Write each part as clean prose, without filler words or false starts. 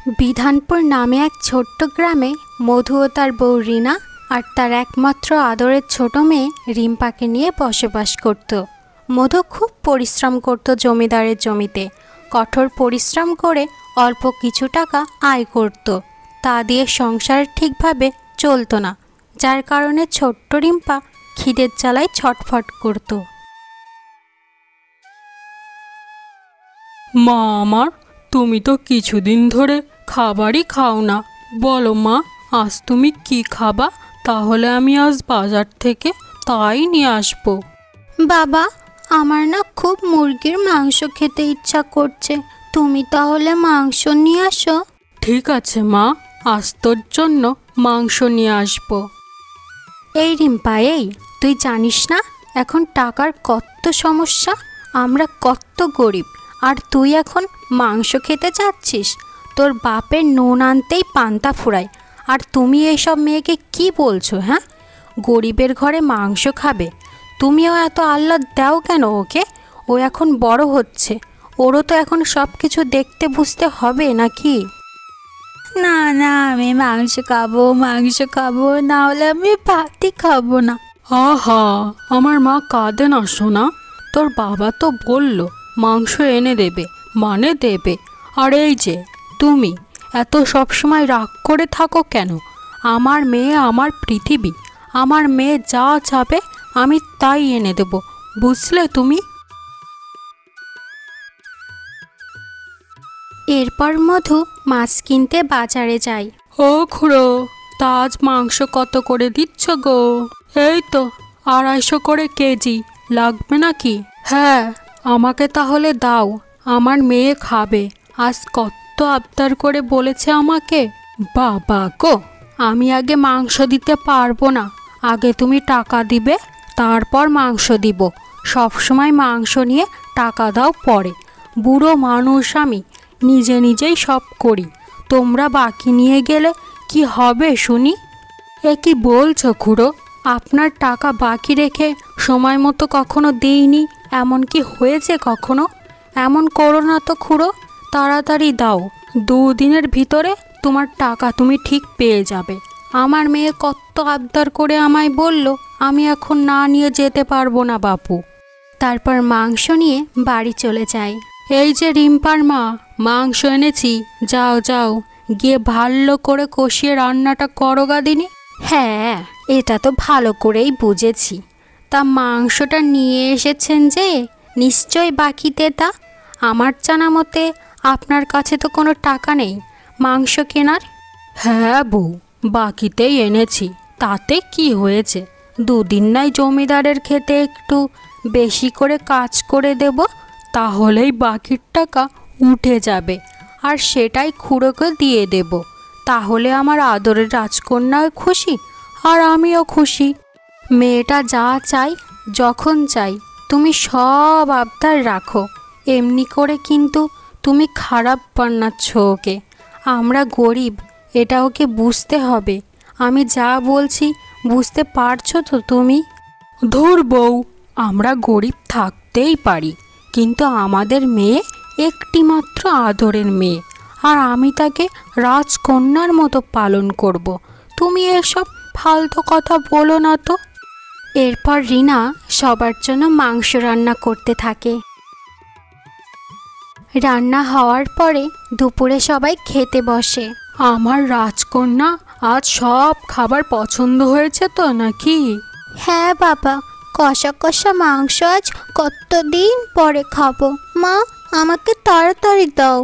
বিধানপুর নামে এক ছোট্ট গ্রামে মধু ও তার বউ রিনা আর তার একমাত্র আদরের ছোট মেয়ে রিম্পাকে নিয়ে বসবাস করত। মধু খুব পরিশ্রম করত জমিদারের জমিতে। কঠোর পরিশ্রম করে অল্প কিছু টাকা আয় করত। তা দিয়ে সংসার ঠিকভাবে চলতো না, যার কারণে ছোট্ট রিম্পা খিদের জ্বালায় ছটফট করত। মা আমার, তুমি তো কিছুদিন ধরে খাবারই খাও না। বলো মা, আজ তুমি কি খাবা? তাহলে আমি আজ বাজার থেকে তাই নিয়ে আসবো। বাবা, আমার না খুব মুরগির মাংস খেতে ইচ্ছা করছে, তুমি তাহলে মাংস নিয়ে আসো। ঠিক আছে মা, আজ তোর জন্য মাংস নিয়ে আসবো। এই রিম্পা, এই তুই জানিস না এখন টাকার কত সমস্যা? আমরা কত গরিব, আর তুই এখন মাংস খেতে চাচ্ছিস? তোর বাপের নুন আনতেই পান্তা ফুরায়, আর তুমি এইসব মেয়েকে কি বলছো? হ্যাঁ, গরিবের ঘরে মাংস খাবে? তুমিও এত আহ্লাদ দাও কেন ওকে? ও এখন বড় হচ্ছে, ওরও তো এখন সব কিছু দেখতে বুঝতে হবে নাকি? না না, আমি মাংস খাবো, না হলে আমি ভাতই খাবো না। আহা, আমার মা কাঁদে না সোনা। তোর বাবা তো বলল মাংস এনে দেবে, মানে দেবে। আর এই যে তুমি এত সবসময় রাগ করে থাকো কেন? আমার মেয়ে আমার পৃথিবী, আমার মেয়ে যা চাবে আমি তাই এনে দেব, বুঝলে তুমি? এরপর মধু মাছ কিনতে বাজারে যায়। ও খুড়ো, তা আজ মাংস কত করে দিচ্ছ গো? এই তো 250 করে কেজি, লাগবে নাকি? হ্যাঁ, আমাকে তাহলে দাও, আমার মেয়ে খাবে। আজ কত আবদার করে বলেছে আমাকে। বাবা গো, আমি আগে মাংস দিতে পারবো না, আগে তুমি টাকা দিবে, তারপর মাংস দিব। সবসময় মাংস নিয়ে টাকা দাও পরে। বুড়ো মানুষ আমি, নিজে নিজেই সব করি, তোমরা বাকি নিয়ে গেলে কি হবে শুনি? এ কি বলছো খুড়ো? আপনার টাকা বাকি রেখে সময় মতো কখনো দেইনি, এমন কি হয়েছে কখনো? এমন করো না তো খুড়ো, তাড়াতাড়ি দাও। 2 দিনের ভিতরে তোমার টাকা তুমি ঠিক পেয়ে যাবে। আমার মেয়ে কত আবদার করে আমায় বলল, আমি এখন না নিয়ে যেতে পারবো না বাপু। তারপর মাংস নিয়ে বাড়ি চলে যায়। এই যে রিম্পার মা, মাংস এনেছি, যাও যাও, গিয়ে ভালো করে কষিয়ে রান্নাটা করো গাদিনি। হ্যাঁ, এটা তো ভালো করেই বুঝেছি। তা মাংসটা নিয়ে এসেছেন যে, নিশ্চয় বাকিতে? তা আমার জানা মতে আপনার কাছে তো কোনো টাকা নেই মাংস কেনার। হ্যাঁ বউ, বাকিতেই এনেছি, তাতে কি হয়েছে? 2 দিন নাই জমিদারের খেতে একটু বেশি করে কাজ করে দেব, তাহলেই বাকির টাকা উঠে যাবে, আর সেটাই খুড়োকে দিয়ে দেব। তাহলে আমার আদরের রাজকন্যাও খুশি, আর আমিও খুশি। মেয়েটা যা চাই, যখন চাই, তুমি সব আবদার রাখো। এমনি করে কিন্তু তুমি খারাপ বানাচ্ছ ওকে। আমরা গরিব, এটা ওকে বুঝতে হবে। আমি যা বলছি বুঝতে পারছো তো তুমি? ধুর বউ, আমরা গরিব থাকতেই পারি, কিন্তু আমাদের মেয়ে একটি মাত্র আদরের মেয়ে, আর আমি তাকে রাজকন্যার মতো পালন করব। তুমি এসব ফালতু কথা বলো না তো। এরপর রিনা সবার জন্য মাংস রান্না করতে থাকে। রান্না হওয়ার পরে দুপুরে সবাই খেতে বসে। আমার রাজকন্যা, আজ সব খাবার পছন্দ হয়েছে তো নাকি? হ্যাঁ বাবা, কষা কষা মাংস আজ কতদিন পরে খাবো। মা, আমাকে তাড়াতাড়ি দাও।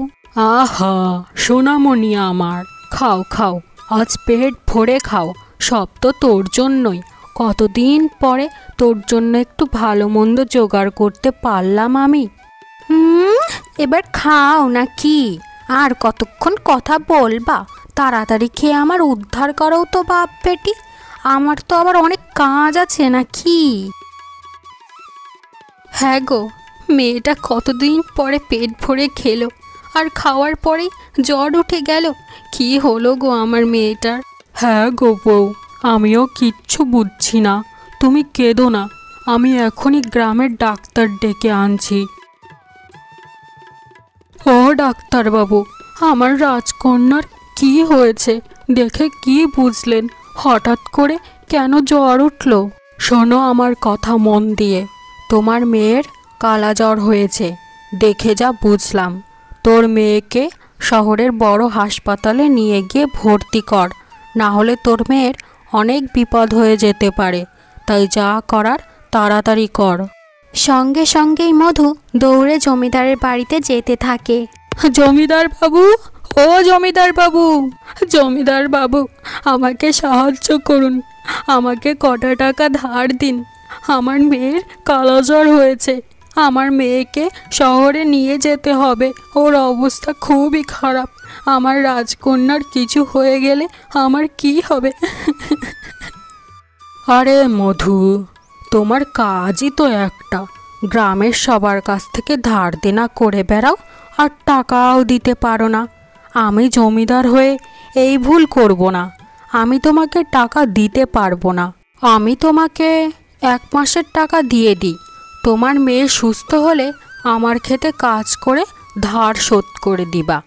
আহা সোনামণি আমার, খাও খাও, আজ পেট ভরে খাও, সব তো তোর জন্যই। কতদিন পরে তোর জন্য একটু ভালো মন্দ জোগাড় করতে পারলাম আমি। এবার খাও নাকি? আর কতক্ষণ কথা বলবা? তাড়াতাড়ি খেয়ে আমার উদ্ধার করো তো বাপ বেটি, আমার তো আবার অনেক কাজ আছে নাকি। হ্যাঁ গো, মেয়েটা কতদিন পরে পেট ভরে খেলো, আর খাওয়ার পরেই জ্বর উঠে গেল। কি হলো গো আমার মেয়েটার? হ্যাঁ গো বউ, আমিও কিচ্ছু বুঝছি না। তুমি কেঁদো না, আমি এখনই গ্রামের ডাক্তার ডেকে আনছি। ও ডাক্তারবাবু, আমার রাজকন্যার কি হয়েছে দেখে কি বুঝলেন? হঠাৎ করে কেন জ্বর উঠল? শোনো আমার কথা মন দিয়ে। তোমার মেয়ের কালা জ্বর হয়েছে দেখে যা বুঝলাম। তোর মেয়েকে শহরের বড় হাসপাতালে নিয়ে গিয়ে ভর্তি কর, না হলে তোর মেয়ের অনেক বিপদ হয়ে যেতে পারে। তাই যা করার তাড়াতাড়ি কর। সঙ্গে সঙ্গেই মধু দৌড়ে জমিদারের বাড়িতে যেতে থাকে। জমিদার বাবু, ও জমিদার বাবু, জমিদার বাবু, আমাকে সাহায্য করুন। আমাকে কটা টাকা ধার দিন। আমার মেয়ের কালাজ্বর হয়েছে। আমার মেয়েকে শহরে নিয়ে যেতে হবে। ওর অবস্থা খুবই খারাপ। আমার রাজকন্যার কিছু হয়ে গেলে আমার কি হবে? আরে মধু, তোমার কাজই তো একটা, গ্রামের সবার কাছ থেকে ধার দেনা করে বেড়াও আর টাকাও দিতে পারো না। আমি জমিদার হয়ে এই ভুল করব না। আমি তোমাকে টাকা দিতে পারবো না। আমি তোমাকে 1 মাসের টাকা দিয়ে দিই। তোমার মেয়ে সুস্থ হলে আমার খেতে কাজ করে ধার শোধ করে দিবা।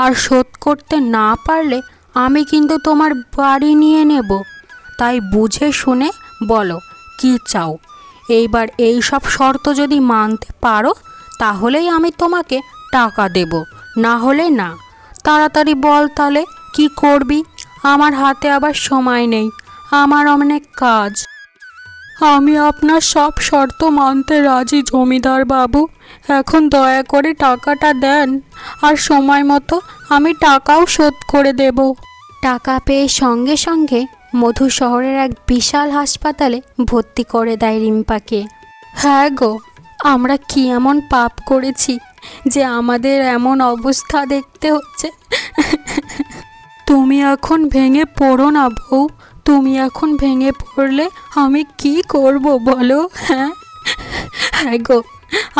আর শোধ করতে না পারলে আমি কিন্তু তোমার বাড়ি নিয়ে নেব। তাই বুঝে শুনে বলো কি চাও। এইবার এই সব শর্ত যদি মানতে পারো তাহলেই আমি তোমাকে টাকা দেব, না হলে না। তাড়াতাড়ি বল তাহলে কি করবি? আমার হাতে আবার সময় নেই, আমার অনেক কাজ। আমি আপনার সব শর্ত মানতে রাজি জমিদার বাবু। এখন দয়া করে টাকাটা দেন, আর সময় মতো আমি টাকাও শোধ করে দেব। টাকা পেয়ে সঙ্গে সঙ্গে মধু শহরের এক বিশাল হাসপাতালে ভর্তি করে দেয় রিম্পাকে। হ্যাঁ গো, আমরা কি এমন পাপ করেছি যে আমাদের এমন অবস্থা দেখতে হচ্ছে? তুমি এখন ভেঙে পড়ো না বউ। তুমি এখন ভেঙে পড়লে আমি কি করব বলো? হ্যাঁ হ্যাঁ গো,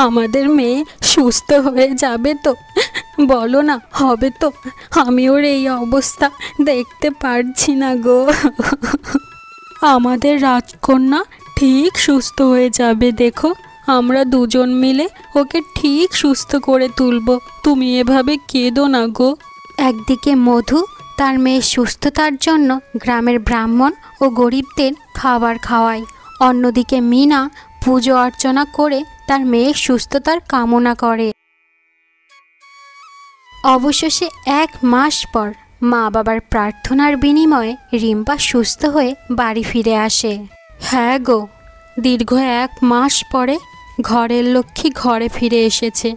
আমাদের মেয়ে সুস্থ হয়ে যাবে তো? বলো না, হবে তো? আমি ওর এই অবস্থা দেখতে পারছি না গো। আমাদের রাজকন্যা ঠিক সুস্থ হয়ে যাবে, দেখো। আমরা দুজন মিলে ওকে ঠিক সুস্থ করে তুলব। তুমি এভাবে কেঁদো না গো। একদিকে মধু তার মেয়ের সুস্থতার জন্য গ্রামের ব্রাহ্মণ ও গরিবদের খাবার খাওয়ায়, অন্যদিকে মিনা পুজো অর্চনা করে তার মেয়ের সুস্থতার কামনা করে। অবশেষে 1 মাস পর মা বাবার প্রার্থনার বিনিময়ে রিম্পা সুস্থ হয়ে বাড়ি ফিরে আসে। হ্যাঁ গো, দীর্ঘ 1 মাস পরে ঘরের লক্ষ্মী ঘরে ফিরে এসেছে।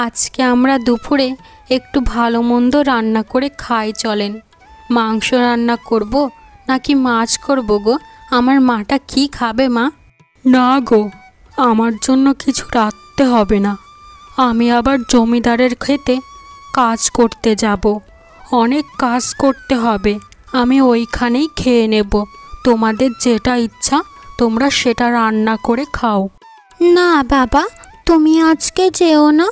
আজকে আমরা দুপুরে একটু ভালো মন্দ রান্না করে খাই, চলেন। মাংস রান্না করব নাকি মাছ করব গো? আমার মাটা কি খাবে মা? না গো, আমার জন্য কিছু রাখতে হবে না। আমি আবার জমিদারের খেতে কাজ করতে যাব। অনেক কাজ করতে হবে। আমি ওইখানেই খেয়ে নেব। তোমাদের যেটা ইচ্ছা তোমরা সেটা রান্না করে খাও। না বাবা, তুমি আজকে যেও না।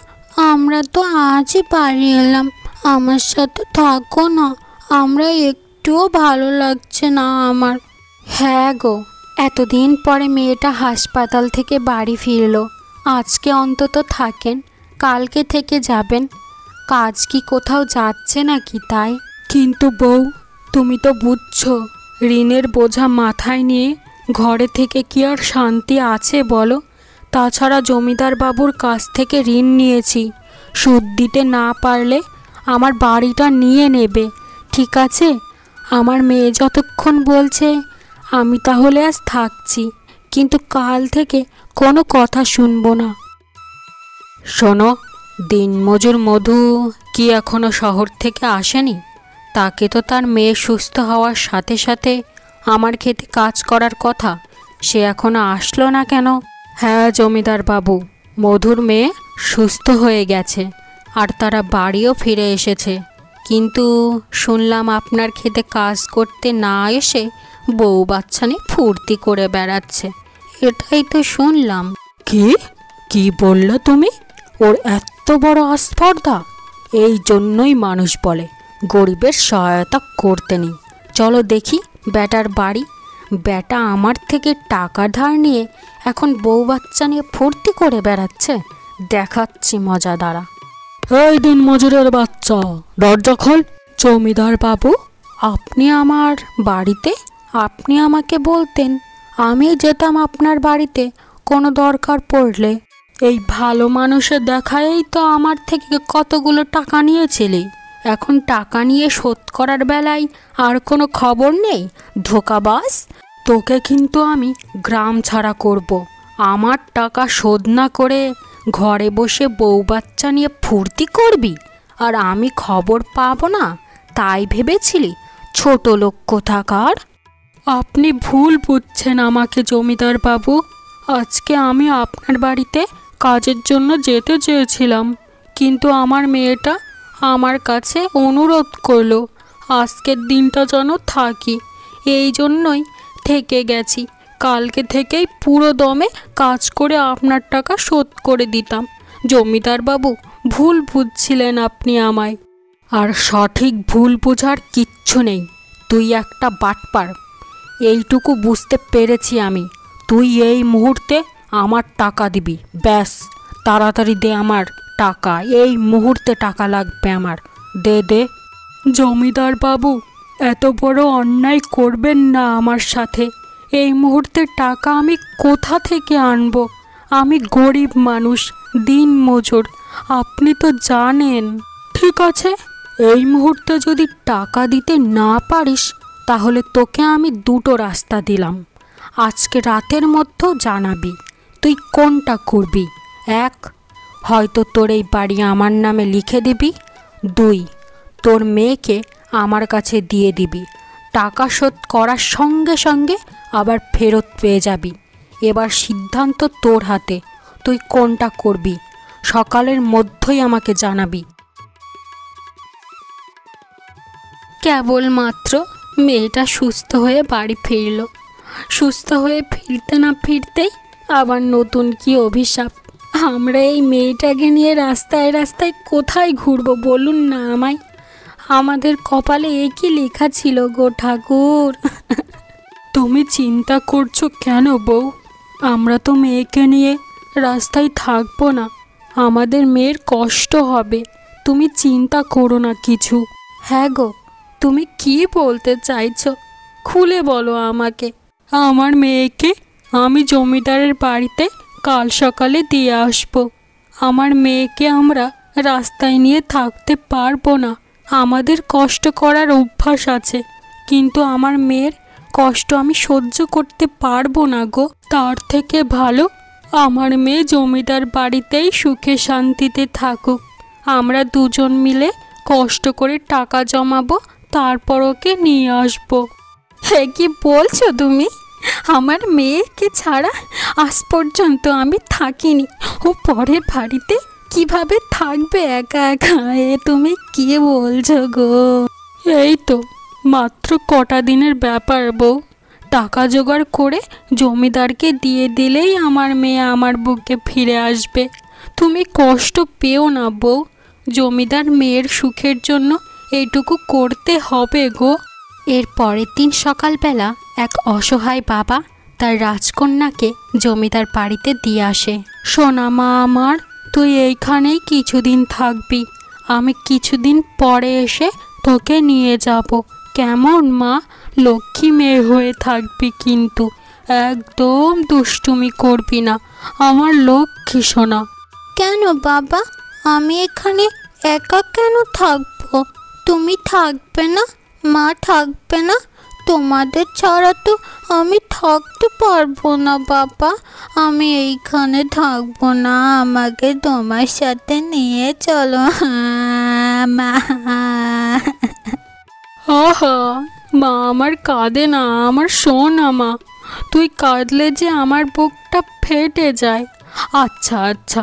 আমরা তো আজই বাড়ি এলাম, আমার সাথে থাকো না। আমরা একটুও ভালো লাগছে না আমার। হ্যাঁ গো, এতদিন পরে মেয়েটা হাসপাতাল থেকে বাড়ি ফিরল। আজকে অন্তত থাকেন, কালকে থেকে যাবেন। কাজ কি কোথাও যাচ্ছে নাকি তাই? কিন্তু বউ, তুমি তো বুঝছো, ঋণের বোঝা মাথায় নিয়ে ঘরে থেকে কি আর শান্তি আছে বলো? তাছাড়া জমিদার বাবুর কাছ থেকে ঋণ নিয়েছি। সুদ দিতে না পারলে আমার বাড়িটা নিয়ে নেবে। ঠিক আছে, আমার মেয়ে যতক্ষণ বলছে আমি তাহলে আজ থাকছি, কিন্তু কাল থেকে কোনো কথা শুনবো না। শোনো, দিনমজুর মধু কি এখনো শহর থেকে আসেনি? তাকে তো তার মেয়ে সুস্থ হওয়ার সাথে সাথে আমার খেতে কাজ করার কথা। সে এখনো আসলো না কেন? হ্যাঁ জমিদার বাবু, মধুর মেয়ে সুস্থ হয়ে গেছে আর তারা বাড়িও ফিরে এসেছে। কিন্তু শুনলাম আপনার খেতে কাজ করতে না এসে বউ বাচ্চা নিয়ে ফুর্তি করে বেড়াচ্ছে। এটাই তো শুনলাম। কি কি বললো তুমি? ওর এত বড় আস্পর্ধা! এই জন্যই মানুষ বলে গরিবের সহায়তা করতে নেই। চলো দেখি বেটার বাড়ি। বেটা আমার থেকে টাকা ধার নিয়ে এখন বউ বাচ্চা নিয়ে ফুর্তি করে বেড়াচ্ছে। দেখাচ্ছি মজা, দাঁড়া। এই দিন মজুরের বাচ্চা, দরজা খোল। জমিদার বাবু, আপনি আমার বাড়িতে? আপনি আমাকে বলতেন, আমি যেতাম আপনার বাড়িতে কোনো দরকার পড়লে। এই ভালো মানুষের দেখায়েই তো আমার থেকে কতগুলো টাকা নিয়েছিলি। এখন টাকা নিয়ে শোধ করার বেলায় আর কোনো খবর নেই, ধোঁকাবাজ। তোকে কিন্তু আমি গ্রাম ছাড়া করব। আমার টাকা শোধ না করে ঘরে বসে বউ বাচ্চা নিয়ে ফুর্তি করবি, আর আমি খবর পাবো না তাই ভেবেছিলি? ছোট লোক কোথাকার। আপনি ভুল বুঝছেন আমাকে জমিদার বাবু। আজকে আমি আপনার বাড়িতে কাজের জন্য যেতে চেয়েছিলাম, কিন্তু আমার মেয়েটা আমার কাছে অনুরোধ করলো আজকের দিনটা যেন থাকি। এই জন্যই থেকে গেছি। কালকে থেকেই পুরো দমে কাজ করে আপনার টাকা শোধ করে দিতাম। জমিদার বাবু, ভুল বুঝছিলেন আপনি আমায়। আর সঠিক ভুল বোঝার কিচ্ছু নেই। তুই একটা বাটপার, এইটুকু বুঝতে পেরেছি আমি। তুই এই মুহূর্তে আমার টাকা দিবি, ব্যাস। তাড়াতাড়ি দে আমার টাকা, এই মুহূর্তে টাকা লাগবে আমার। দে দে। জমিদার বাবু, এত বড় অন্যায় করবেন না আমার সাথে। এই মুহূর্তে টাকা আমি কোথা থেকে আনবো? আমি গরিব মানুষ, দিন মজুর, আপনি তো জানেন। ঠিক আছে, এই মুহূর্তে যদি টাকা দিতে না পারিস তাহলে তোকে আমি দুটো রাস্তা দিলাম। আজকে রাতের মধ্যে জানাবি তুই কোনটা করবি। এক, হয়তো তোর এই বাড়ি আমার নামে লিখে দিবি। দুই, তোর মেয়েকে আমার কাছে দিয়ে দিবি। টাকা শোধ করার সঙ্গে সঙ্গে আবার ফেরত পেয়ে যাবি। এবার সিদ্ধান্ত তোর হাতে, তুই কোনটা করবি। সকালের মধ্যেই আমাকে জানাবি। কেবলমাত্র মেয়েটা সুস্থ হয়ে বাড়ি ফিরল। সুস্থ হয়ে ফিরতে না ফিরতেই আবার নতুন কি অভিশাপ। আমরা এই মেয়েটাকে নিয়ে রাস্তায় রাস্তায় কোথায় ঘুরবো বলুন না আমায়? আমাদের কপালে এ কি লেখা ছিল গো ঠাকুর? তুমি চিন্তা করছো কেন বউ? আমরা তো মেয়েকে নিয়ে রাস্তায় থাকবো না। আমাদের মেয়ের কষ্ট হবে, তুমি চিন্তা করো না কিছু। হ্যাঁ গো, তুমি কি বলতে চাইছো? খুলে বলো আমাকে। আমার মেয়েকে আমি জমিদারের বাড়িতে কাল সকালে দিয়ে আসবো। আমার মেয়েকে আমরা রাস্তায় নিয়ে থাকতে পারবো না। আমাদের কষ্ট করার অভ্যাস আছে, কিন্তু আমার মেয়ের কষ্ট আমি সহ্য করতে পারবো না গো। তার থেকে ভালো আমার মেয়ে জমিদার বাড়িতেই সুখে শান্তিতে থাকুক। আমরা দুজন মিলে কষ্ট করে টাকা জমাবো, তারপর ওকে নিয়ে আসবো। হ্যাঁ, কি বলছো তুমি? আমার মেয়েকে ছাড়া আজ পর্যন্ত আমি থাকিনি। ও পরের বাড়িতে কিভাবে থাকবে একা একা? এ তুমি কি বলছো গো? এই তো মাত্র কটা দিনের ব্যাপার বউ। টাকা জোগাড় করে জমিদারকে দিয়ে দিলেই আমার মেয়ে আমার বুকে ফিরে আসবে। তুমি কষ্ট পেও না বউ। জমিদার মেয়ের সুখের জন্য এইটুকু করতে হবে গো। এর পরের দিন সকালবেলা এক অসহায় বাবা তার রাজকন্যাকে জমিদার বাড়িতে দিয়ে আসে। সোনা মা আমার, তুই এইখানেই কিছুদিন থাকবি। আমি কিছুদিন পরে এসে তোকে নিয়ে যাব। কেমন মা? লক্ষ্মী মেয়ে হয়ে থাকবি, কিন্তু একদম দুষ্টুমি করবি না, আমার লক্ষ্মী সোনা। কেন বাবা, আমি এখানে একা কেন থাকবো? তুমি থাকবে না? মা থাকবে না? তোমাদের ছাড়া তো আমি থাকতে পারবো না বাবা। আমি এইখানে থাকবো না, আমাকে তোমার সাথে নিয়ে চলো মা। আহা, মা আমার কাঁদে না, আমার সোনা মা। তুই কাঁদলে যে আমার বুকটা ফেটে যায়। আচ্ছা আচ্ছা,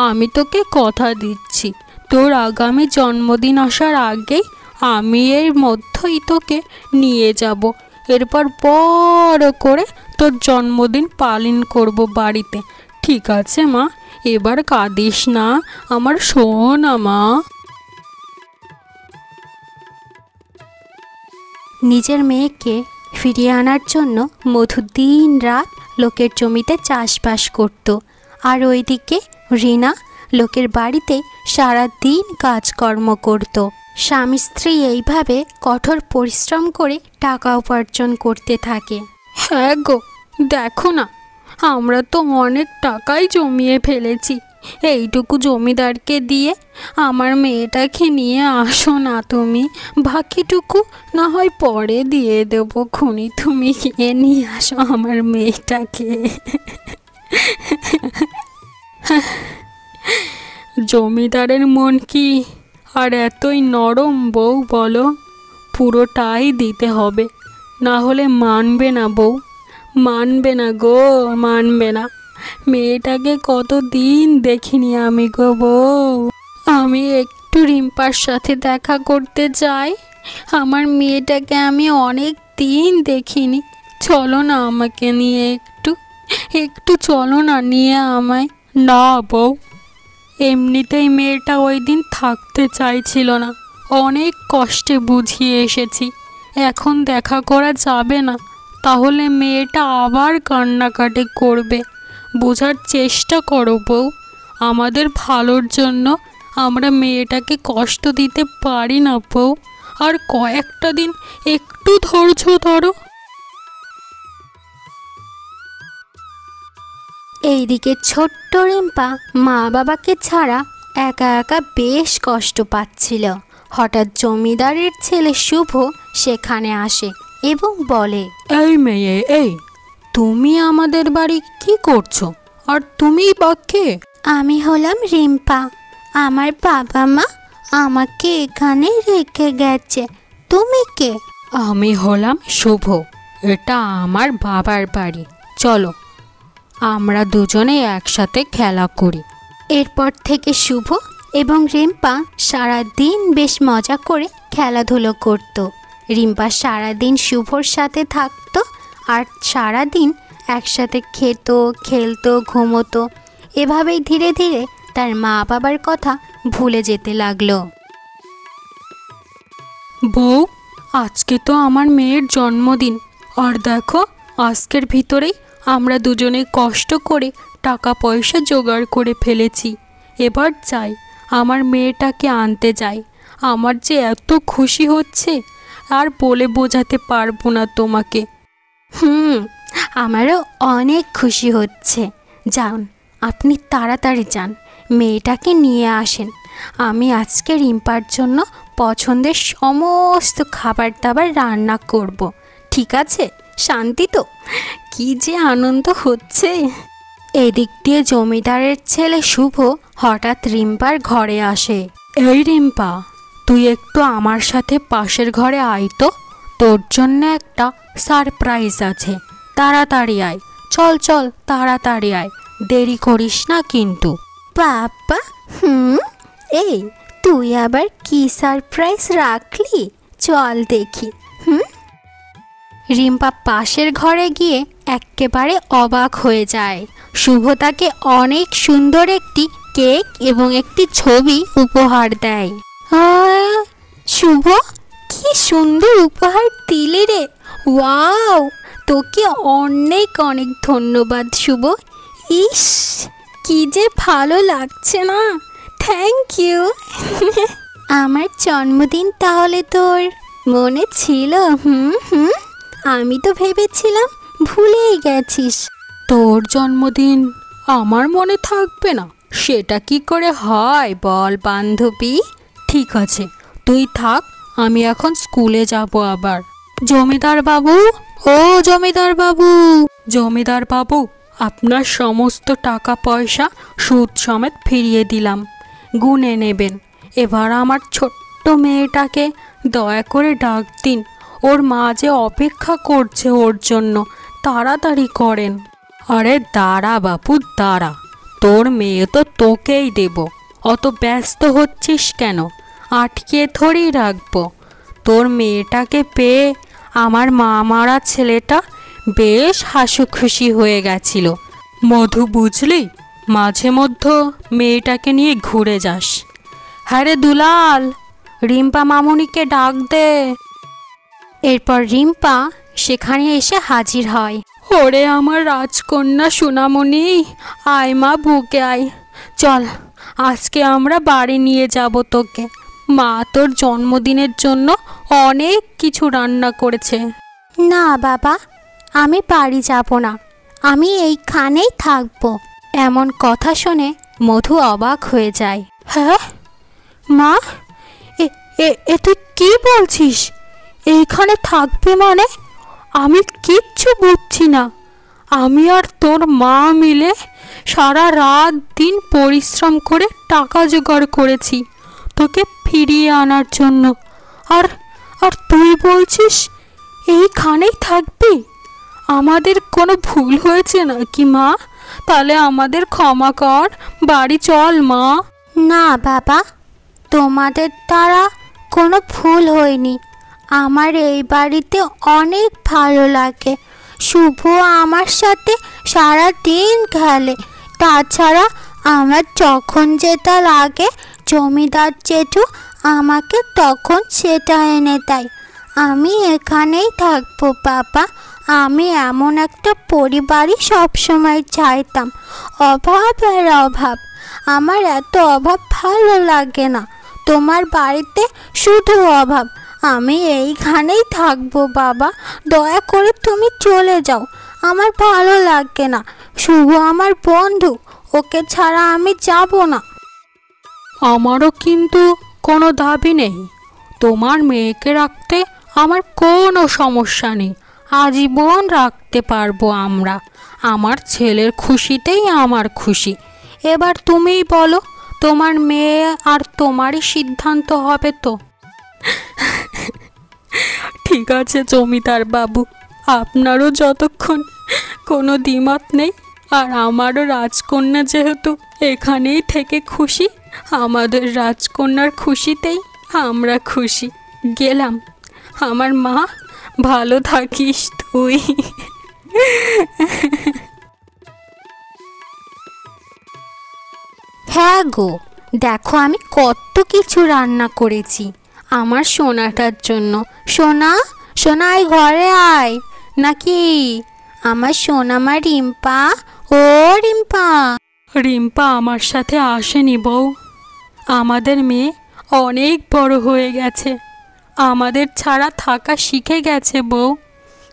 আমি তোকে কথা দিচ্ছি, তোর আগামী জন্মদিন আসার আগেই আমি এর মধ্যেই তোকে নিয়ে যাব। এরপর বড় করে তোর জন্মদিন পালন করব বাড়িতে। ঠিক আছে মা, এবার কাঁদিস না, আমার সোনা মা। নিজের মেয়েকে ফিরিয়ে আনার জন্য মধু দিন রাত লোকের জমিতে চাষবাস করত। আর ওইদিকে রিনা লোকের বাড়িতে সারা দিন কাজকর্ম করত। স্বামী স্ত্রী এইভাবে কঠোর পরিশ্রম করে টাকা উপার্জন করতে থাকে। হ্যাঁ গো, দেখো না, আমরা তো অনেক টাকাই জমিয়ে ফেলেছি। এইটুকু জমিদারকে দিয়ে আমার মেয়েটাকে নিয়ে আসো না তুমি। বাকিটুকু না হয় পরে দিয়ে দেবো খুনি, তুমি গিয়ে নিয়ে আসো আমার মেয়েটাকে। জমিদারের মন কি আর এতই নরম বউ বলো? পুরোটাই দিতে হবে, না হলে মানবে না বউ, মানবে না গো, মানবে না। মেয়েটাকে কতদিন দেখিনি আমি গো বউ। আমি একটু রিম্পার সাথে দেখা করতে চাই। আমার মেয়েটাকে আমি অনেক দিন দেখিনি। চলো না আমাকে নিয়ে, একটু একটু চলো না নিয়ে আমায়। না বউ, এমনিতেই মেয়েটা ওই দিন থাকতে চাইছিল না, অনেক কষ্টে বুঝিয়ে এসেছি। এখন দেখা করা যাবে না, তাহলে মেয়েটা আবার কান্নাকাটি করবে। বোঝার চেষ্টা করো বউ, আমাদের ভালোর জন্য আমরা মেয়েটাকে কষ্ট দিতে পারি না বউ। আর কয়েকটা দিন একটু ধৈর্য ধরো। এইদিকে ছোট্ট রিম্পা মা বাবাকে ছাড়া একা একা বেশ কষ্ট পাচ্ছিল। হঠাৎ জমিদারের ছেলে শুভ সেখানে আসে এবং বলে, এই মেয়ে, এই তুমি আমাদের বাড়ি কি করছো? আর তুমি বা কে? আমি হলাম রিম্পা। আমার বাবা মা আমাকে এখানে রেখে গেছে। তুমি কে? আমি হলাম শুভ, এটা আমার বাবার বাড়ি। চলো আমরা দুজনে একসাথে খেলা করি। এরপর থেকে শুভ এবং রিম্পা সারাদিন বেশ মজা করে খেলাধুলো করত। রিম্পা সারাদিন শুভর সাথে থাকতো আর সারাদিন একসাথে খেত, খেলতো, ঘুমোতো। এভাবেই ধীরে ধীরে তার মা বাবার কথা ভুলে যেতে লাগলো। বউ, আজকে তো আমার মেয়ের জন্মদিন, আর দেখো আজকের ভিতরেই আমরা দুজনে কষ্ট করে টাকা পয়সা জোগাড় করে ফেলেছি। এবার চাই আমার মেয়েটাকে আনতে যাই। আমার যে এত খুশি হচ্ছে আর বলে বোঝাতে পারবো না তোমাকে। আমারও অনেক খুশি হচ্ছে। যান, আপনি তাড়াতাড়ি যান, মেয়েটাকে নিয়ে আসেন। আমি আজকে রিম্পার জন্য পছন্দের সমস্ত খাবার দাবার রান্না করব। ঠিক আছে? শান্তি তো? কি যে আনন্দ হচ্ছে। এদিক দিয়ে জমিদারের ছেলে শুভ হঠাৎ রিম্পার ঘরে আসে। এই রিম্পা, তুই একটু আমার সাথে পাশের ঘরে আয় তো, তোর জন্য একটা সারপ্রাইজ আছে। তাড়াতাড়ি আয়, চল চল তাড়াতাড়ি আয়, দেরি করিস না কিন্তু। বাবা, এই তুই আবার কি সারপ্রাইজ রাখলি? চল দেখি। রিম্পা পাশের ঘরে গিয়ে একেবারে অবাক হয়ে যায়। শুভ তাকে অনেক সুন্দর একটি কেক এবং একটি ছবি উপহার দেয়। শুভ, কি সুন্দর উপহার দিলি রে! ওয়াও, তোকে অনেক অনেক ধন্যবাদ শুভ। ইস, কি যে ভালো লাগছে না। Thank you. আমার জন্মদিন তাহলে তোর মনে ছিল? আমি তো ভেবেছিলাম ভুলেই গেছিস। তোর জন্মদিন আমার মনে থাকবে না, সেটা কি করে হয় বল বান্ধবী? ঠিক আছে, তুই থাক, আমি এখন স্কুলে যাব আবার। জমিদার বাবু, ও জমিদার বাবু! জমিদার বাবু, আপনার সমস্ত টাকা পয়সা সুদ সমেত ফিরিয়ে দিলাম, গুনে নেবেন। এবার আমার ছোট্ট মেয়েটাকে দয়া করে ডাক দিন, ওর মা যে অপেক্ষা করছে ওর জন্য, তাড়াতাড়ি করেন। আরে দাঁড়া বাপু দাঁড়া, তোর মেয়ে তো তোকেই দেব, অত ব্যস্ত হচ্ছিস কেন? আটকে থরেই রাখবো। তোর মেয়েটাকে পেয়ে আমার মা মারা ছেলেটা বেশ হাসুখুশি হয়ে গেছিল। মধু, বুঝলি, মাঝে মধ্যে মেয়েটাকে নিয়ে ঘুরে যাস। হ্যাঁ রে দুলাল, রিম্পা মামুনিকে ডাক দে। এরপর রিম্পা সেখানে এসে হাজির হয়। ওরে আমার রাজকন্যা সোনামণি, আয় মা বুকে আয়। চল আজকে আমরা বাড়ি নিয়ে যাব তোকে। মা তোর জন্মদিনের জন্য অনেক কিছু রান্না করেছে। না বাবা, আমি বাড়ি যাব না, আমি এইখানেই থাকবো। এমন কথা শুনে মধু অবাক হয়ে যায়। হ্যাঁ মা, এ এ এ তুই কি বলছিস? এইখানে থাকবে মানে? আমি কিচ্ছু বুঝছি না। আমি আর তোর মা মিলে সারা রাত দিন পরিশ্রম করে টাকা জোগাড় করেছি তোকে ফিরিয়ে আনার জন্য, আর আর তুই বলছিস এইখানেই থাকবি? আমাদের কোনো ভুল হয়েছে নাকি মা? তাহলে আমাদের ক্ষমা কর, বাড়ি চল মা। না বাবা, তোমাদের দ্বারা কোনো ভুল হয়নি। আমার এই বাড়িতে অনেক ভালো লাগে। শুভ আমার সাথে সারা দিন খেলে। তাছাড়া আমার যখন যেটা লাগে জমিদার জেঠু আমাকে তখন সেটা এনে দেয়। আমি এখানেই থাকবো বাবা। আমি এমন একটা পরিবারই সবসময় চাইতাম। অভাব আর অভাব, আমার এত অভাব ভালো লাগে না। তোমার বাড়িতে শুধু অভাব। আমি এইখানেই থাকবো বাবা, দয়া করে তুমি চলে যাও, আমার ভালো লাগে না। শুভ আমার বন্ধু, ওকে ছাড়া আমি যাব না। আমারও কিন্তু কোনো দাবি নেই। তোমার মেয়েকে রাখতে আমার কোনো সমস্যা নেই, আজীবন রাখতে পারবো আমরা। আমার ছেলের খুশিতেই আমার খুশি। এবার তুমিই বলো, তোমার মেয়ে আর তোমারই সিদ্ধান্ত হবে তো? ঠিক আছে জমিদার বাবু, আপনারও যতক্ষণ কোনো দ্বিমত নেই, আর আমারও রাজকন্যা যেহেতু এখানেই থেকে খুশি, আমাদের রাজকন্যার খুশিতেই আমরা খুশি। গেলাম। আমার মা, ভালো থাকিস তুই। হ্যাঁ গো, দেখো আমি কত কিছু রান্না করেছি আমার সোনাটার জন্য। সোনা, সোনা আয় ঘরে আয়। নাকি আমার সোনামা রিম্পা, ও রিম্পা। রিম্পা আমার সাথে আসেনি বউ। আমাদের মেয়ে অনেক বড় হয়ে গেছে, আমাদের ছাড়া থাকা শিখে গেছে বউ।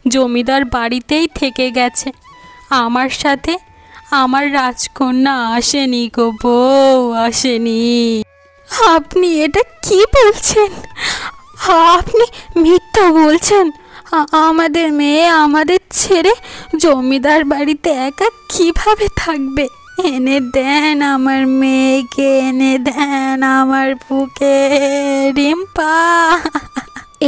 জমিদার বাড়িতেই থেকে গেছে, আমার সাথে আমার রাজকন্যা আসেনি গো বউ, আসেনি। আপনি এটা কি বলছেন? আপনি মিথ্যা বলছেন। আমাদের মেয়ে আমাদের ছেড়ে জমিদার বাড়িতে একা কিভাবে থাকবে? এনে দেন আমার মেয়েকে, এনে দেন আমার বুকে রিম্পা।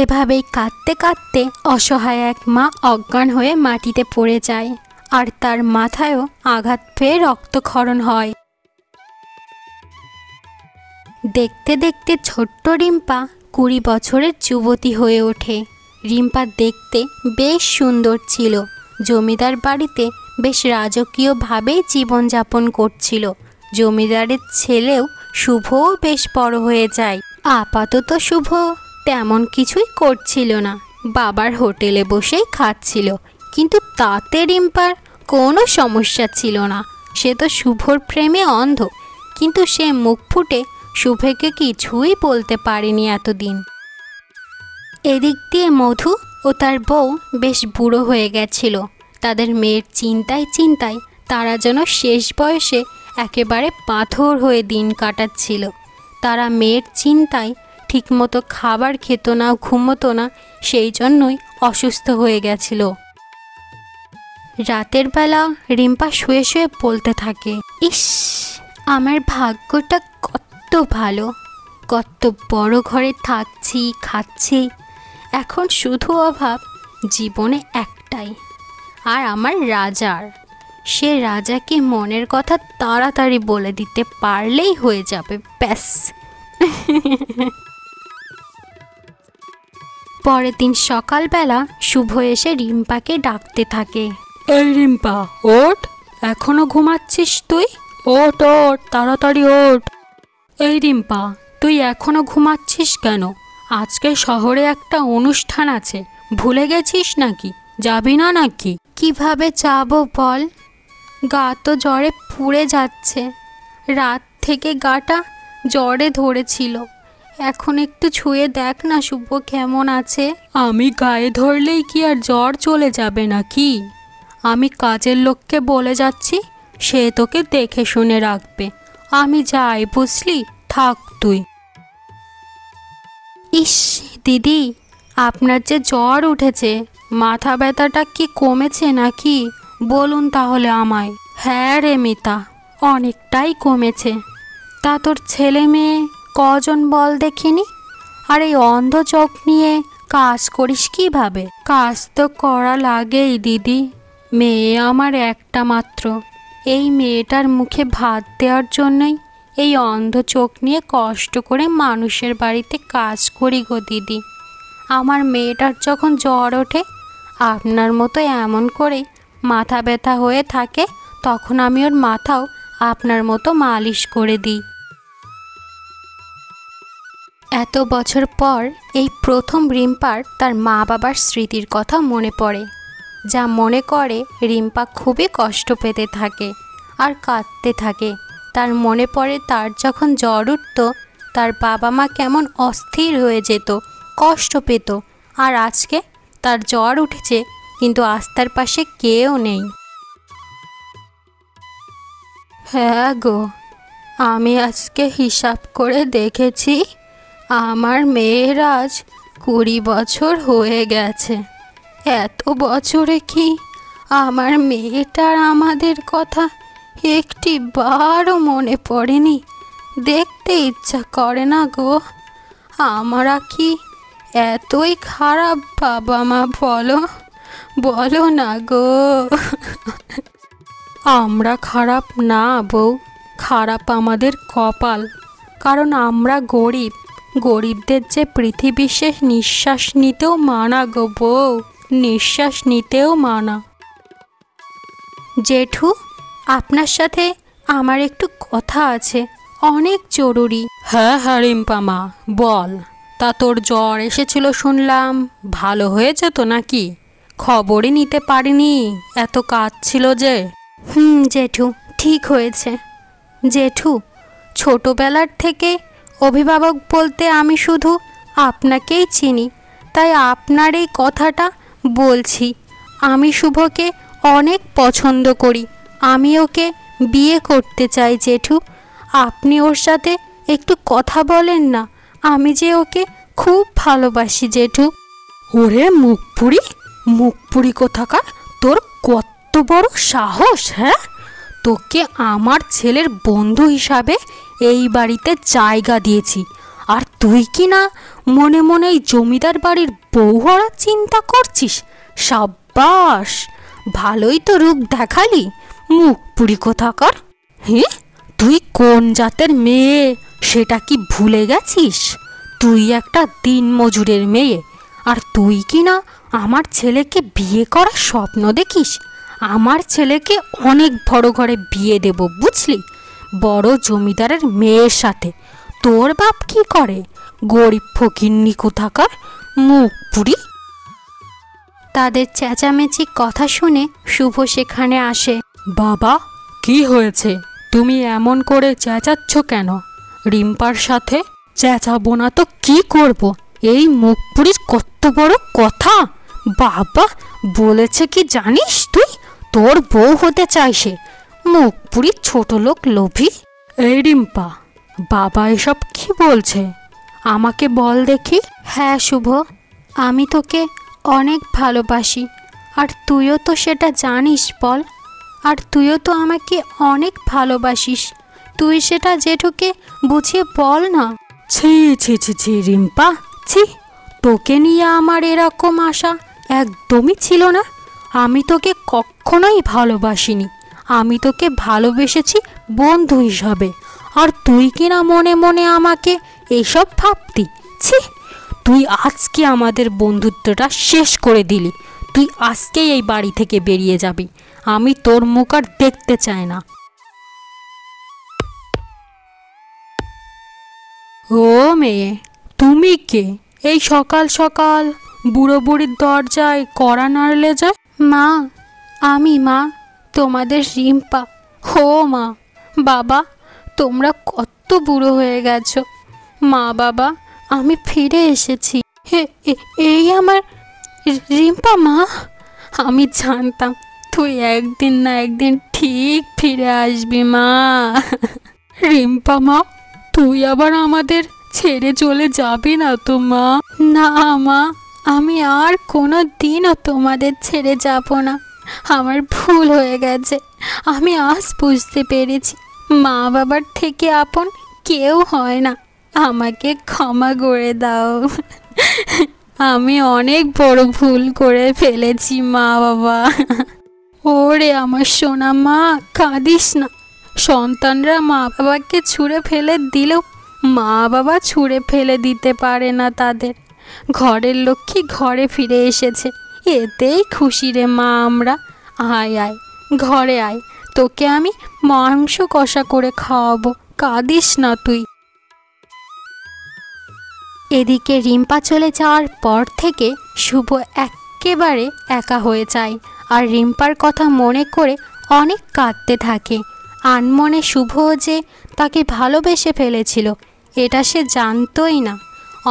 এভাবেই কাঁদতে কাঁদতে অসহায় এক মা অজ্ঞান হয়ে মাটিতে পড়ে যায়, আর তার মাথায়ও আঘাত পেয়ে রক্তক্ষরণ হয়। দেখতে দেখতে ছোট্ট রিম্পা 20 বছরের যুবতী হয়ে ওঠে। রিম্পা দেখতে বেশ সুন্দর ছিল। জমিদার বাড়িতে বেশ রাজকীয়ভাবেই জীবনযাপন করছিল। জমিদারের ছেলেও শুভও বেশ বড় হয়ে যায়। আপাতত শুভ তেমন কিছুই করছিল না, বাবার হোটেলে বসেই খাচ্ছিল। কিন্তু তাতে রিম্পার কোনো সমস্যা ছিল না। সে তো শুভর প্রেমে অন্ধ, কিন্তু সে মুখ ফুটে শুভকে কিছুই বলতে পারেনি এতদিন। এদিক দিয়ে মধু ও তার বউ বেশ বুড়ো হয়ে গেছিল। তাদের মেয়ের চিন্তায় চিন্তায় তারা যেন শেষ বয়সে একেবারে পাথর হয়ে দিন কাটাচ্ছিল। তারা মেয়ের চিন্তায় ঠিকমতো খাবার খেত না, ঘুমোতো না, সেই জন্যই অসুস্থ হয়ে গেছিল। রাতের বেলা রিম্পা শুয়ে শুয়ে বলতে থাকে, ইস, আমার ভাগ্যটা কত ভালো, কত বড় ঘরে থাকছি, খাচ্ছি। এখন শুধু অভাব জীবনে একটাই, আর আমার রাজার। সে রাজাকে মনের কথা তাড়াতাড়ি বলে দিতে পারলেই হয়ে যাবে, ব্যাস। পরের দিন সকালবেলা শুভ এসে রিম্পাকে ডাকতে থাকে। এই রিম্পা, ওঠ, এখনো ঘুমাচ্ছিস তুই? ওঠ ওঠ, তাড়াতাড়ি ওঠ। এই রিম্পা, তুই এখনো ঘুমাচ্ছিস কেন? আজকে শহরে একটা অনুষ্ঠান আছে, ভুলে গেছিস নাকি? যাবি না নাকি? কিভাবে যাব বল, গা তো জ্বরে পুড়ে যাচ্ছে। রাত থেকে গাটা জ্বরে ধরেছিল। এখন একটু ছুঁয়ে দেখ না শুভ কেমন আছে। আমি গায়ে ধরলেই কি আর জ্বর চলে যাবে নাকি? আমি কাজের লোককে বলে যাচ্ছি, সে তোকে দেখে শুনে রাখবে। আমি যাই, বুঝলি? থাক তুই। ইস দিদি, আপনার যে জ্বর উঠেছে, মাথা ব্যথাটা কি কমেছে নাকি? বলুন তাহলে আমায়। হ্যাঁ রে মিতা, অনেকটাই কমেছে। তা তোর ছেলে মেয়ে কজন বল দেখিনি? আর এই অন্ধ চোখ নিয়ে কাজ করিস কিভাবে? কাজ তো করা লাগেই দিদি। মেয়ে আমার একটা মাত্র। এই মেয়েটার মুখে ভাত দেওয়ার জন্যই এই অন্ধ চোখ নিয়ে কষ্ট করে মানুষের বাড়িতে কাজ করি গো দিদি। আমার মেয়েটার যখন জ্বর ওঠে, আপনার মতো এমন করে মাথা ব্যথা হয়ে থাকে, তখন আমি ওর মাথাও আপনার মতো মালিশ করে দিই। এত বছর পর এই প্রথম রিম্পার তার মা বাবার স্মৃতির কথা মনে পড়ে। যা মনে করে রিম্পা খুবই কষ্ট পেতে থাকে আর কাঁদতে থাকে। তার মনে পড়ে তার যখন জ্বর উঠত, তার বাবা মা কেমন অস্থির হয়ে যেত, কষ্ট পেত। আর আজকে তার জ্বর উঠেছে, কিন্তু আজ তার পাশে কেউ নেই। হ্যাঁ গো, আমি আজকে হিসাব করে দেখেছি, আমার মেয়ের আজ 20 বছর হয়ে গেছে। এত বছরে কি আমার মেয়েটার আমাদের কথা একটি বারও মনে পড়েনি? দেখতে ইচ্ছা করে না গো। আমরা কি এতই খারাপ বাবা মা? বলো বলো না গো। আমরা খারাপ না বউ, খারাপ আমাদের কপাল। কারণ আমরা গরিব। গরিবদের যে পৃথিবীর শেষ নিঃশ্বাস নিতেও মানা গো বউ, নিঃশ্বাস নিতেও মানা। জেঠু, আপনার সাথে আমার একটু কথা আছে, অনেক জরুরি। হ্যাঁ হ্যাঁ রিম্পা মা, বল। তা তোর জ্বর এসেছিল শুনলাম, ভালো হয়েছে তো নাকি? খবরই নিতে পারিনি, এত কাজ ছিল যে। জেঠু, ঠিক হয়েছে। জেঠু, ছোটবেলার থেকে অভিভাবক বলতে আমি শুধু আপনাকেই চিনি, তাই আপনার এই কথাটা বলছি। আমি শুভকে অনেক পছন্দ করি, আমি ওকে বিয়ে করতে চাই জেঠু। আপনি ওর সাথে একটু কথা বলেন না, আমি যে ওকে খুব ভালোবাসি জেঠু। ওরে মুখপুরি, মুখপুরি কোথাকার! তোর কত বড় সাহস! হ্যাঁ, তোকে আমার ছেলের বন্ধু হিসাবে এই বাড়িতে জায়গা দিয়েছি, আর তুই কি না মনে মনে এই জমিদার বাড়ির বউ হওয়ার চিন্তা করছিস? সাব্বাস, ভালোই তো রূপ দেখালি, মুখপুরি কোথাকার। হ্যাঁ, তুই কোন জাতের মেয়ে সেটা কি ভুলে গেছিস? তুই একটা দিনমজুরের মেয়ে, আর তুই কি না আমার ছেলেকে বিয়ে করার স্বপ্ন দেখিস? আমার ছেলেকে অনেক বড় ঘরে বিয়ে দেব, বুঝলি? বড় জমিদারের মেয়ের সাথে। তোর বাপ কি করে? গরিব ফকিন্নি কোথাকার, মুখপুরি। তাদের চেঁচামেচি কথা শুনে শুভ সেখানে আসে। বাবা, কি হয়েছে? তুমি এমন করে চেঁচাচ্ছ কেন? রিম্পার সাথে চেঁচাবো না তো কি করব? এই মুখপুরির কত বড় কথা! বাবা বলেছে কি জানিস তুই? তোর বউ হতে চাই সে, মুখপুরি ছোট লোক, লোভী। এই রিম্পা, বাবা এসব কি বলছে? আমাকে বল দেখি। হ্যাঁ শুভ, আমি তোকে অনেক ভালোবাসি, আর তুইও তো সেটা জানিস বল। আর তুইও তো আমাকে অনেক ভালোবাসিস, তুই সেটা জেঠুকে বুঝিয়ে বল না। ছি ছি ছি ছি রিম্পা, ছি! তোকে নিয়ে আমার এরকম আশা একদমই ছিল না। আমি তোকে কখনোই ভালোবাসিনি, আমি তোকে ভালোবেসেছি বন্ধু হিসাবে। আর তুই কিনা মনে মনে আমাকে এসব ভাবতি? ছি! তুই আজকে আমাদের বন্ধুত্বটা শেষ করে দিলি। তুই আজকেই এই বাড়ি থেকে বেরিয়ে যাবি, আমি তোর মুখ আর দেখতে চাই না। ও মেয়ে, তুমি কে? এই সকাল সকাল বুড়ো বুড়ির দরজায় কড়া নাড়লে যায়? মা, আমি মা, তোমাদের রিম্পা। হো মা, বাবা, তোমরা কত বুড়ো হয়ে গেছো। মা বাবা, আমি ফিরে এসেছি। এই আমার রিম্পা মা। আমি জানতাম তুই একদিন না একদিন ঠিক ফিরে আসবি মা। রিম্পা মা, তুই আবার আমাদের ছেড়ে চলে যাবি না তো মা? না মা, আমি আর কোনো দিনও তোমাদের ছেড়ে যাব না। আমার ভুল হয়ে গেছে। আমি আজ বুঝতে পেরেছি মা বাবার থেকে আপন কেউ হয় না। আমাকে ক্ষমা করে দাও। আমি অনেক বড় ভুল করে ফেলেছি মা বাবা। ওরে আমার সোনা মা, কাঁদিস না। সন্তানরা মা বাবাকে ছুঁড়ে ফেলে দিলেও মা বাবা ছুঁড়ে ফেলে দিতে পারে না তাদের। ঘরের লক্ষ্মী ঘরে ফিরে এসেছে, এতেই খুশি রে মা আমরা। আয় আয়, ঘরে আয়, তোকে আমি মাংস কষা করে খাওয়াবো। কাঁদিস না তুই। এদিকে রিম্পা চলে যাওয়ার পর থেকে শুভ একেবারে একা হয়ে যায় আর রিম্পার কথা মনে করে অনেক কাঁদতে থাকে। আনমনে শুভ যে তাকে ভালোবেসে ফেলেছিল এটা সে জানতই না।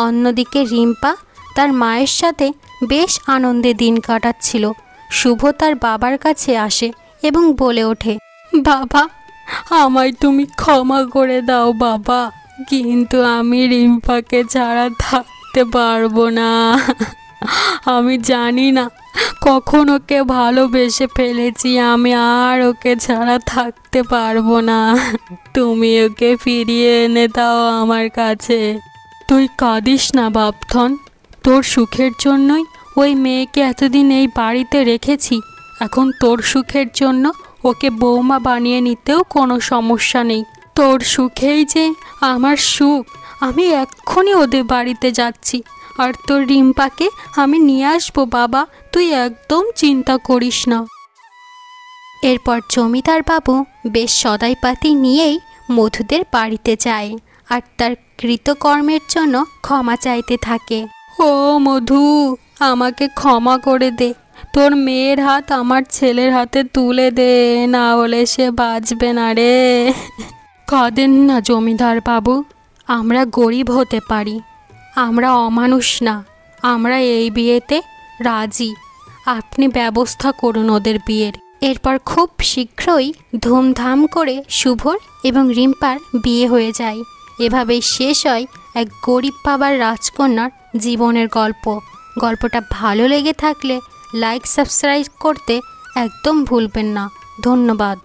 অন্যদিকে রিম্পা তার মায়ের সাথে বেশ আনন্দে দিন কাটাচ্ছিল। শুভ তার বাবার কাছে আসে এবং বলে ওঠে, বাবা, আমায় তুমি ক্ষমা করে দাও বাবা, কিন্তু আমি রিম্পাকে ছাড়া থাকতে পারবো না। আমি জানি না কখন ওকে ভালোবেসে ফেলেছি, আমি আর ওকে ছাড়া থাকতে পারবো না। তুমি ওকে ফিরিয়ে এনে দাও আমার কাছে। তুই কাঁদিস না বাপধন, তোর সুখের জন্যই ওই মেয়েকে এতদিন এই বাড়িতে রেখেছি। এখন তোর সুখের জন্য ওকে বৌমা বানিয়ে নিতেও কোনো সমস্যা নেই। তোর সুখেই যে আমার সুখ। আমি এক্ষুনি ওদের বাড়িতে যাচ্ছি, আর তোর রিম্পাকে আমি নিয়ে আসবো বাবা, তুই একদম চিন্তা করিস না। এরপর জমিদার বাবু বেশ সদাইপাতি নিয়েই মধুদের বাড়িতে যায় আর তার কৃতকর্মের জন্য ক্ষমা চাইতে থাকে। ও মধু, আমাকে ক্ষমা করে দে। তোর মেয়ের হাত আমার ছেলের হাতে তুলে দে, না হলে সে বাঁচবে না রে। কাঁদেন না জমিদার বাবু, আমরা গরিব হতে পারি, আমরা অমানুষ না। আমরা এই বিয়েতে রাজি। আপনি ব্যবস্থা করুন ওদের বিয়ের। এরপর খুব শীঘ্রই ধুমধাম করে শুভর এবং রিম্পার বিয়ে হয়ে যায়। এভাবেই শেষ হয় এক গরিব বাবার রাজকন্যার জীবনের গল্প। গল্পটা ভালো লেগে থাকলে লাইক সাবস্ক্রাইব করতে একদম ভুলবেন না। ধন্যবাদ।